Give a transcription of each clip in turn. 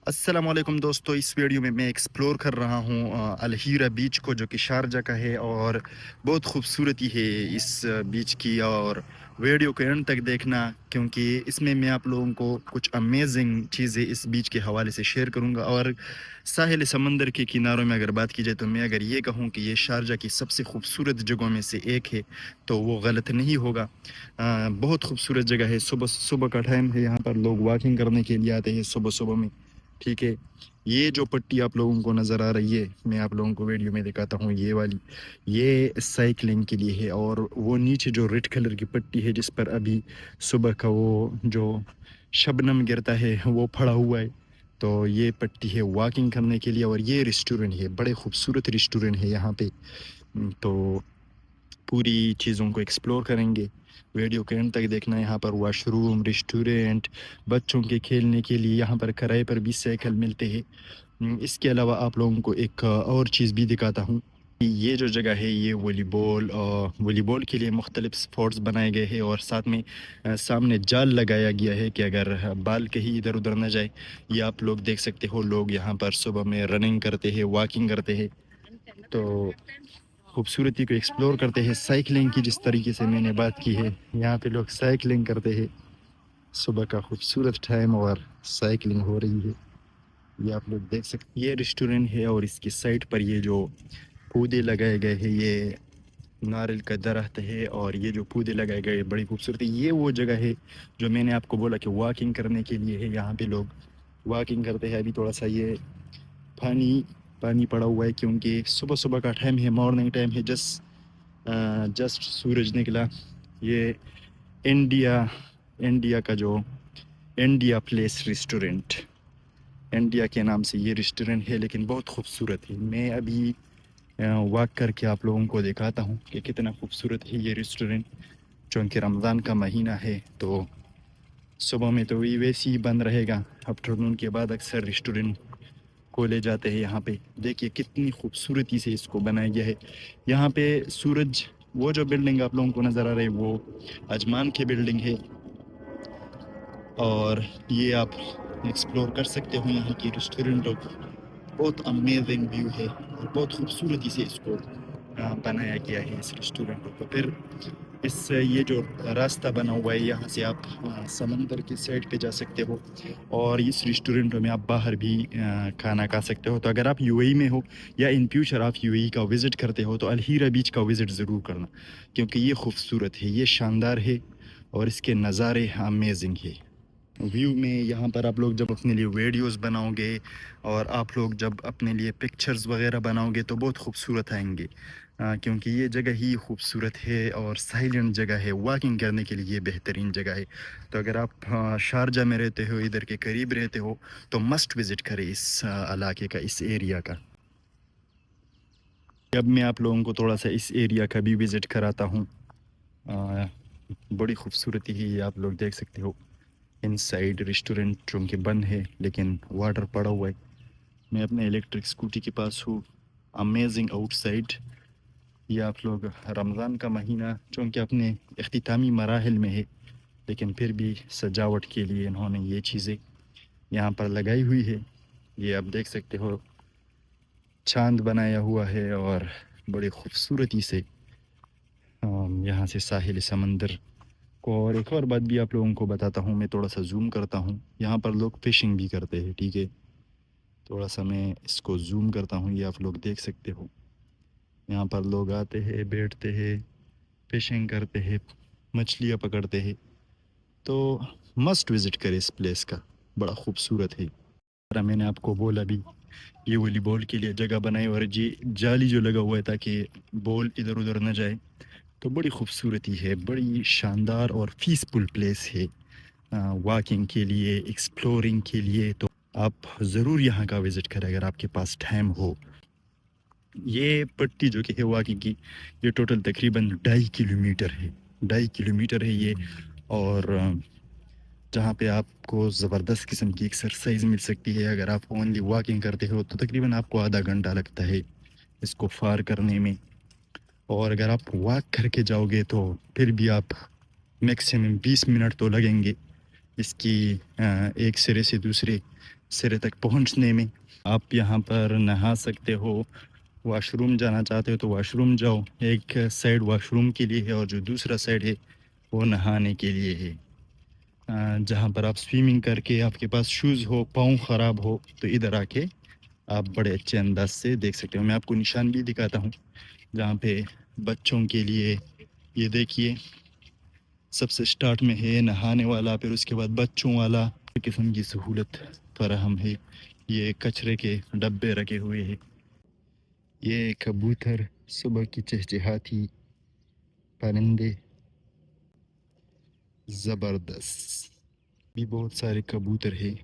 अस्सलाम वालेकुम दोस्तों, इस वीडियो में मैं एक्सप्लोर कर रहा हूँ अलहीरा बीच को, जो कि शारजा का है। और बहुत खूबसूरती है इस बीच की। और वीडियो को एंड तक देखना, क्योंकि इसमें मैं आप लोगों को कुछ अमेजिंग चीज़ें इस बीच के हवाले से शेयर करूँगा। और साहिल समंदर के किनारों में अगर बात की जाए तो मैं अगर ये कहूँ कि ये शारजा की सबसे खूबसूरत जगहों में से एक है तो वो गलत नहीं होगा। बहुत खूबसूरत जगह है। सुबह सुबह का टाइम है, यहाँ पर लोग वॉकिंग करने के लिए आते हैं सुबह सुबह में। ठीक है, ये जो पट्टी आप लोगों को नज़र आ रही है, मैं आप लोगों को वीडियो में दिखाता हूँ। ये वाली ये साइकिलिंग के लिए है। और वो नीचे जो रेड कलर की पट्टी है, जिस पर अभी सुबह का वो जो शबनम गिरता है वो पड़ा हुआ है, तो ये पट्टी है वॉकिंग करने के लिए। और ये रेस्टोरेंट है, बड़े खूबसूरत रेस्टोरेंट है यहाँ पे। तो पूरी चीज़ों को एक्सप्लोर करेंगे। वीडियो के एंड तक देखना। यहाँ पर वॉशरूम, रेस्टोरेंट, बच्चों के खेलने के लिए यहाँ पर किराए पर भी साइकिल मिलते हैं। इसके अलावा आप लोगों को एक और चीज़ भी दिखाता हूँ। ये जो जगह है, ये वॉलीबॉल के लिए मुख्तलिफ स्पॉट्स बनाए गए हैं। और साथ में सामने जाल लगाया गया है कि अगर बाल कहीं इधर उधर न जाए। ये आप लोग देख सकते हो, लोग यहाँ पर सुबह में रनिंग करते हैं, वॉकिंग करते हैं। तो खूबसूरती को एक्सप्लोर करते हैं। साइकिलिंग की जिस तरीके से मैंने बात की है, यहाँ पे लोग साइकिलिंग करते हैं। सुबह का खूबसूरत टाइम और साइकिलिंग हो रही है, ये आप लोग देख सकते। ये रेस्टोरेंट है और इसकी साइड पर ये जो पौधे लगाए गए हैं, ये नारियल का दरख्त है। और ये जो पौधे लगाए गए हैं, बड़ी खूबसूरत है। ये वो जगह है जो मैंने आपको बोला कि वॉकिंग करने के लिए है। यहाँ पे लोग वॉकिंग करते हैं। अभी थोड़ा सा ये पानी पानी पड़ा हुआ है, क्योंकि सुबह सुबह का टाइम है, मॉर्निंग टाइम है। जस्ट सूरज निकला। ये इंडिया इंडिया का जो इंडिया प्लेस रेस्टोरेंट, इंडिया के नाम से ये रेस्टोरेंट है, लेकिन बहुत खूबसूरत है। मैं अभी वॉक करके आप लोगों को दिखाता हूँ कि कितना खूबसूरत है ये रेस्टोरेंट। चूँकि रमज़ान का महीना है तो सुबह में तो ये वैसे ही बंद रहेगा। आफ्टरनून के बाद अक्सर रेस्टोरेंट खोले जाते हैं। यहाँ पे देखिए कितनी खूबसूरती से इसको बनाया गया है। यहाँ पे सूरज, वो जो बिल्डिंग आप लोगों को नज़र आ रही है वो अजमान की बिल्डिंग है। और ये आप एक्सप्लोर कर सकते हो यहाँ की रेस्टोरेंटों को। बहुत अमेजिंग व्यू है और बहुत खूबसूरती से इसको बनाया गया है इस रेस्टोरेंट को। फिर इस ये जो रास्ता बना हुआ है, यहाँ से आप समंदर की साइड पे जा सकते हो। और इस रेस्टोरेंट में आप बाहर भी खाना खा सकते हो। तो अगर आप यूएई में हो या इन फ्यूचर आप यूएई का विज़िट करते हो तो अलहीरा बीच का विज़िट ज़रूर करना, क्योंकि ये खूबसूरत है, ये शानदार है और इसके नज़ारे अमेजिंग है। व्यू में यहाँ पर आप लोग जब अपने लिए वीडियोस बनाओगे और आप लोग जब अपने लिए पिक्चर्स वगैरह बनाओगे तो बहुत खूबसूरत आएंगे। क्योंकि ये जगह ही खूबसूरत है और साइलेंट जगह है। वॉकिंग करने के लिए ये बेहतरीन जगह है। तो अगर आप शारजा में रहते हो, इधर के करीब रहते हो, तो मस्ट विज़िट करें इस इलाके का, इस एरिया का। अब मैं आप लोगों को थोड़ा सा इस एरिया का भी विज़िट कराता हूँ। अ, बड़ी खूबसूरती है, ये आप लोग देख सकते हो। इनसाइड रेस्टोरेंट चूँकि बंद है, लेकिन वाटर पड़ा हुआ है। मैं अपने इलेक्ट्रिक स्कूटी के पास हूँ। Amazing outside. ये आप लोग, रमज़ान का महीना चूँकि अपने इख्तितामी मराहिल में है, लेकिन फिर भी सजावट के लिए इन्होंने ये चीज़ें यहाँ पर लगाई हुई है। ये आप देख सकते हो, चांद बनाया हुआ है और बड़ी खूबसूरती से यहाँ से साहिल समंदर को। और एक और बात भी आप लोगों को बताता हूँ, मैं थोड़ा सा जूम करता हूँ। यहाँ पर लोग फ़िशिंग भी करते हैं। ठीक है, थोड़ा सा मैं इसको जूम करता हूँ, ये आप लोग देख सकते हो। यहाँ पर लोग आते हैं, बैठते हैं, फिशिंग करते हैं, मछलियाँ पकड़ते हैं। तो मस्ट विज़िट करें इस प्लेस का, बड़ा खूबसूरत है। और मैंने आपको बोला भी, ये वॉलीबॉल के लिए जगह बनाई और जी जाली जो लगा हुआ है ताकि बॉल इधर उधर न जाए। तो बड़ी खूबसूरती है, बड़ी शानदार और पीसफुल प्लेस है वॉकिंग के लिए, एक्सप्लोरिंग के लिए। तो आप ज़रूर यहाँ का विज़िट करें अगर आपके पास टाइम हो। ये पट्टी जो कि है वाकई की, ये टोटल तकरीबन 2.5 किलोमीटर है। 2.5 किलोमीटर है ये। और जहाँ पे आपको ज़बरदस्त किस्म की एक्सरसाइज मिल सकती है। अगर आप ओनली वॉकिंग करते हो तो तकरीबन आपको आधा घंटा लगता है इसको पार करने में। और अगर आप वॉक करके जाओगे तो फिर भी आप मैक्सिमम 20 मिनट तो लगेंगे اس کی ایک سرے سے دوسرے سرے تک پہنچنے میں. آپ یہاں پر نہا سکتے ہو. واش روم جانا چاہتے ہو تو واش روم جاؤ. ایک سائڈ واش روم کے لیے ہے اور جو دوسرا سائڈ ہے وہ نہانے کے لیے ہے. جہاں پر آپ سوئمنگ کر کے آپ کے پاس شوز ہو، پاؤں خراب ہو، تو ادھر آ کے آپ بڑے اچھے انداز سے دیکھ سکتے ہو. میں آپ کو نشان بھی دکھاتا ہوں جہاں پہ بچوں کے لیے. یہ دیکھیے سب سے سٹارٹ میں ہے نہانے والا، پھر اس کے بعد بچوں والا. قسم کی سہولت فراہم ہے. یہ کچرے کے ڈبے رکھے ہوئے ہیں. یہ کبوتر صبح کی چہچہاتی پرندے زبردست. بھی بہت سارے کبوتر ہیں.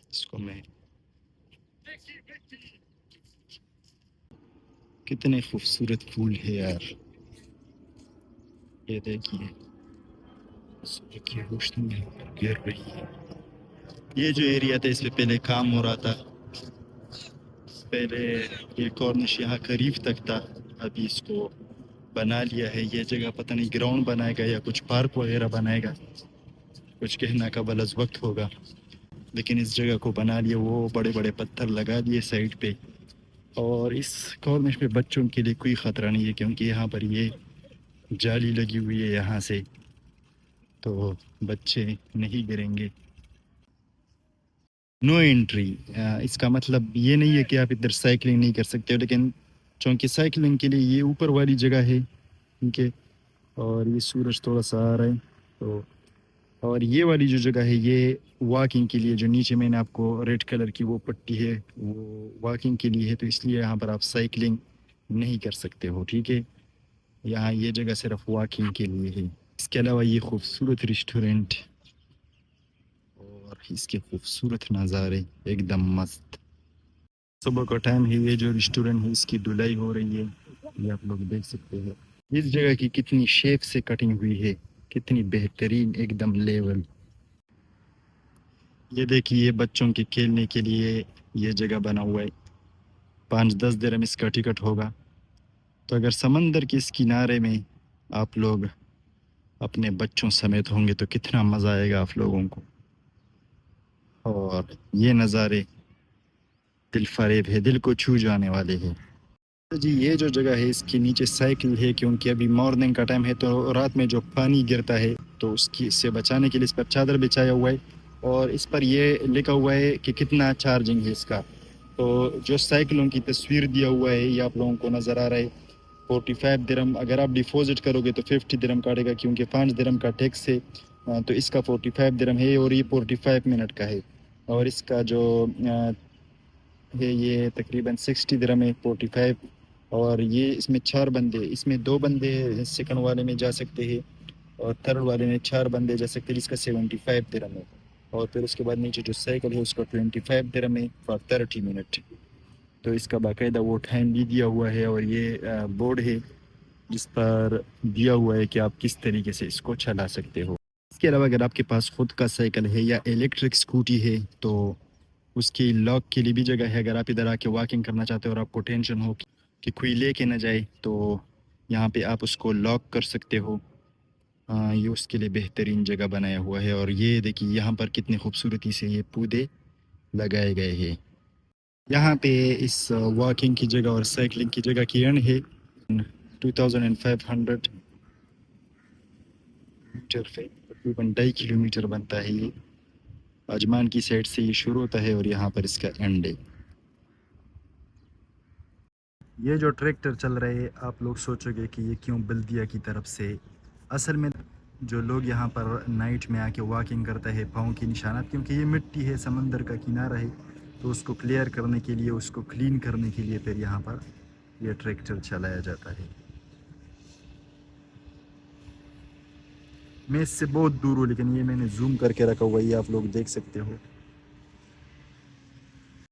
اس کو میں کتنے خوبصورت پھول ہے یار. یہ دیکھیے صبح کی روشنی یہاں پر گر رہی ہے. یہ جو ایریا تھا اس پہ پہلے کام ہو رہا تھا. پہلے یہ کارنش یہاں قریب تک تھا. ابھی اس کو بنا لیا ہے. یہ جگہ پتہ نہیں گراؤنڈ بنائے گا یا کچھ پارک وغیرہ بنائے گا، کچھ کہنا کا بلز وقت ہوگا. لیکن اس جگہ کو بنا لیے، وہ بڑے بڑے پتھر لگا دیے سائڈ پہ. اور اس کارنش پہ بچوں کے لیے کوئی خطرہ نہیں ہے کیونکہ یہاں پر یہ جالی لگی ہوئی ہے یہاں سے، تو بچے نہیں گریں گے. No entry. اس کا مطلب یہ نہیں ہے کہ آپ ادھر سائیکلنگ نہیں کر سکتے ہو، لیکن چونکہ سائیکلنگ کے لیے یہ اوپر والی جگہ ہے ٹھیک ہے. اور یہ سورج تھوڑا سا آ رہا ہے تو. اور یہ والی جو جگہ ہے یہ واکنگ کے لیے، جو نیچے میں نے آپ کو ریڈ کلر کی وہ پٹی ہے وہ واکنگ کے لیے ہے. تو اس لیے یہاں پر آپ سائیکلنگ نہیں کر سکتے ہو ٹھیک ہے. یہاں یہ جگہ صرف واکنگ کے لیے ہے. اس کے علاوہ یہ خوبصورت ریسٹورنٹ اور اس کے خوبصورت نظارے ایک دم مست. صبح کا ٹائم ہے. یہ جو ریسٹورنٹ ہے اس کی دھلائی ہو رہی ہے، یہ آپ لوگ دیکھ سکتے ہیں. اس جگہ کی کتنی شیپ سے کٹنگ ہوئی ہے، کتنی بہترین ایک دم لیول. یہ دیکھیے بچوں کے کھیلنے کے لیے یہ جگہ بنا ہوا ہے. 5-10 درہم اس کا ٹکٹ ہوگا. تو اگر سمندر کے اس کنارے میں آپ لوگ اپنے بچوں سمیت ہوں گے تو کتنا مزہ آئے گا آپ لوگوں کو. اور یہ نظارے دل فریب ہے، دل کو چھو جانے والے ہیں. جی یہ جو جگہ ہے اس کے نیچے سائیکل ہے کیونکہ ابھی مارننگ کا ٹائم ہے تو رات میں جو پانی گرتا ہے تو اس کی سے بچانے کے لیے اس پر چادر بچھایا ہوا ہے. اور اس پر یہ لکھا ہوا ہے کہ کتنا چارجنگ ہے اس کا. تو جو سائیکلوں کی تصویر دیا ہوا ہے یہ آپ لوگوں کو نظر آ رہا ہے. 45 درہم. اگر آپ ڈیپوزٹ کرو گے تو 50 درہم کاٹے گا کیونکہ 5 درہم کا ٹیکس ہے. تو اس کا 45 درہم ہے اور یہ 45 منٹ کا ہے. اور اس کا جو ہے یہ تقریباً 60 درہم ہے 45. اور یہ اس میں 4 بندے، اس میں 2 بندے سیکنڈ والے میں جا سکتے ہیں اور تھرڈ والے میں 4 بندے جا سکتے ہیں. اس کا 75 درہم ہے. اور پھر اس کے بعد نیچے جو سائیکل ہے اس کا 25 درہم ہے فار 30 منٹ. تو اس کا باقاعدہ وہ ٹائم بھی دیا ہوا ہے اور یہ بورڈ ہے جس پر دیا ہوا ہے کہ آپ کس طریقے سے اس کو چلا سکتے ہو. اس کے علاوہ اگر آپ کے پاس خود کا سائیکل ہے یا الیکٹرک سکوٹی ہے تو اس کی لاک کے لیے بھی جگہ ہے. اگر آپ ادھر آ کے واکنگ کرنا چاہتے ہو اور آپ کو ٹینشن ہو کہ کوئی لے کے نہ جائے تو یہاں پہ آپ اس کو لاک کر سکتے ہو. یہ اس کے لیے بہترین جگہ بنایا ہوا ہے. اور یہ دیکھیے یہاں پر کتنی خوبصورتی سے یہ پودے لگائے گئے ہیں. یہاں پہ اس واکنگ کی جگہ اور سائیکلنگ کی جگہ کی اینڈ ہے 2500 میٹر پہ تقریباً 2.5 کلومیٹر بنتا ہے. یہ اجمان کی سائڈ سے یہ شروع ہوتا ہے اور یہاں پر اس کا اینڈ ہے. یہ جو ٹریکٹر چل رہے آپ لوگ سوچو گے کہ یہ کیوں بلدیہ کی طرف سے. اصل میں جو لوگ یہاں پر نائٹ میں آ کے واکنگ کرتا ہے پاؤں کی نشانات، کیونکہ یہ مٹی ہے سمندر کا کنارہ ہے تو اس کو کلیئر کرنے کے لیے، اس کو کلین کرنے کے لیے پھر یہاں پر یہ ٹریکٹر چلایا جاتا ہے. میں اس سے بہت دور ہوں لیکن یہ میں نے زوم کر کے رکھا ہوا ہے، یہ آپ لوگ دیکھ سکتے ہو.